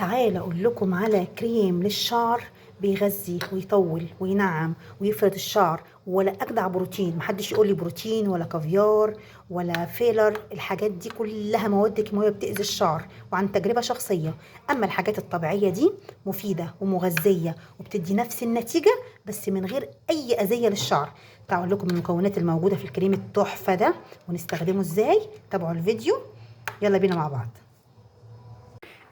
تعالى اقول لكم على كريم للشعر بيغذي ويطول وينعم ويفرد الشعر، ولا اجدع بروتين. محدش يقول لي بروتين ولا كافيار ولا فيلر، الحاجات دي كلها مواد كيماويه بتاذي الشعر، وعن تجربه شخصيه. اما الحاجات الطبيعيه دي مفيده ومغذيه وبتدي نفس النتيجه بس من غير اي اذيه للشعر. تعالوا أقول لكم المكونات الموجوده في الكريم التحفه ده ونستخدمه ازاي. تابعوا الفيديو، يلا بينا مع بعض.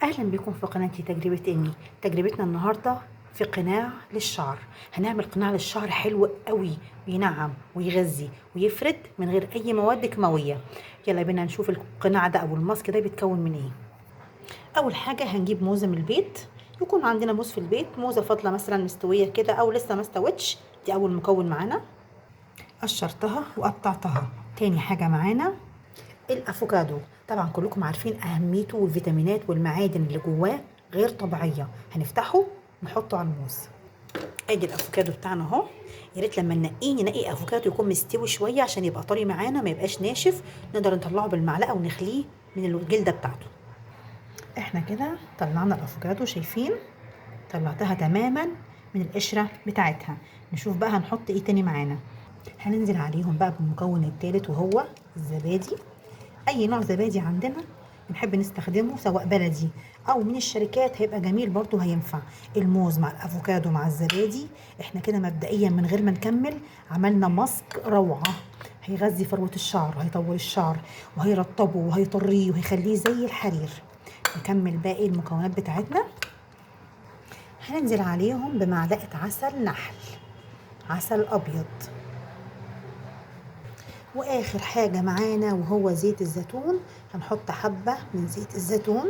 اهلا بكم في قناتي تجربه ايمي. تجربتنا النهارده في قناع للشعر. هنعمل قناع للشعر حلو قوي، بينعم ويغذي ويفرد من غير اي مواد كيماويه. يلا بينا نشوف القناع ده او الماسك ده بيتكون من ايه. اول حاجه هنجيب موزه من البيت، يكون عندنا موز في البيت، موزه فاضله مثلا مستويه كده او لسه ما استوتش، دي اول مكون معانا. قشرتها وقطعتها. تاني حاجه معانا الافوكادو. طبعا كلكم عارفين اهميته والفيتامينات والمعادن اللي جواه غير طبيعيه. هنفتحه نحطه على الموز. ادي الافوكادو بتاعنا اهو. يا ريت لما ننقي افوكادو يكون مستوي شويه عشان يبقى طري معانا، ما يبقاش ناشف، نقدر نطلعه بالمعلقه ونخليه من الجلده بتاعته. احنا كده طلعنا الافوكادو، شايفين طلعتها تماما من القشره بتاعتها. نشوف بقى هنحط ايه تاني معانا. هننزل عليهم بقى بالمكون التالت وهو الزبادي. اي نوع زبادي عندنا بنحب نستخدمه، سواء بلدي او من الشركات هيبقى جميل برضو، هينفع. الموز مع الافوكادو مع الزبادي. احنا كده مبدئيا من غير ما نكمل عملنا ماسك روعه، هيغذي فروه الشعر وهيطول الشعر وهيرطبه وهيطريه وهيخليه زي الحرير. نكمل باقي المكونات بتاعتنا. هننزل عليهم بمعلقه عسل نحل، عسل ابيض. واخر حاجة معانا وهو زيت الزيتون. هنحط حبة من زيت الزيتون.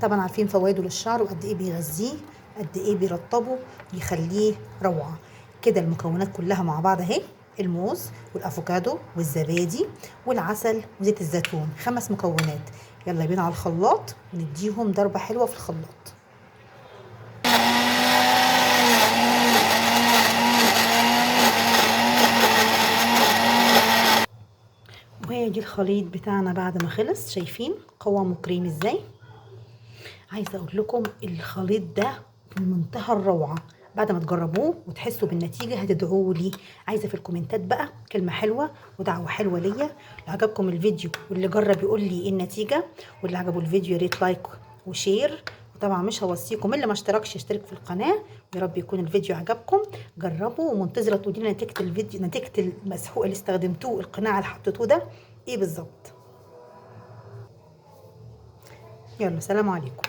طبعا عارفين فوائده للشعر وقد ايه بيغذيه، قد ايه بيرطبه يخليه روعة. كده المكونات كلها مع بعض اهي، الموز والافوكادو والزبادي والعسل وزيت الزيتون، 5 مكونات. يلا بينا على الخلاط ونديهم ضربة حلوة في الخلاط. وادي الخليط بتاعنا بعد ما خلص، شايفين قوامه كريم ازاي. عايزه اقول لكم الخليط ده في منتهى الروعه. بعد ما تجربوه وتحسوا بالنتيجه هتدعوا لي. عايزه في الكومنتات بقى كلمه حلوه ودعوه حلوه ليا. لو عجبكم الفيديو واللي جرب يقول لي ايه النتيجه، واللي عجبه الفيديو يا ريت لايك وشير. وطبعا مش هوصيكم اللي ما اشتركش يشترك في القناه. يا رب يكون الفيديو عجبكم. جربوا ومنتظره تقولي لي نتيجه الفيديو، نتيجه المسحوق اللي استخدمتوه، القناع اللي حطيتوه ده ايه بالظبط. يلا سلام عليكم.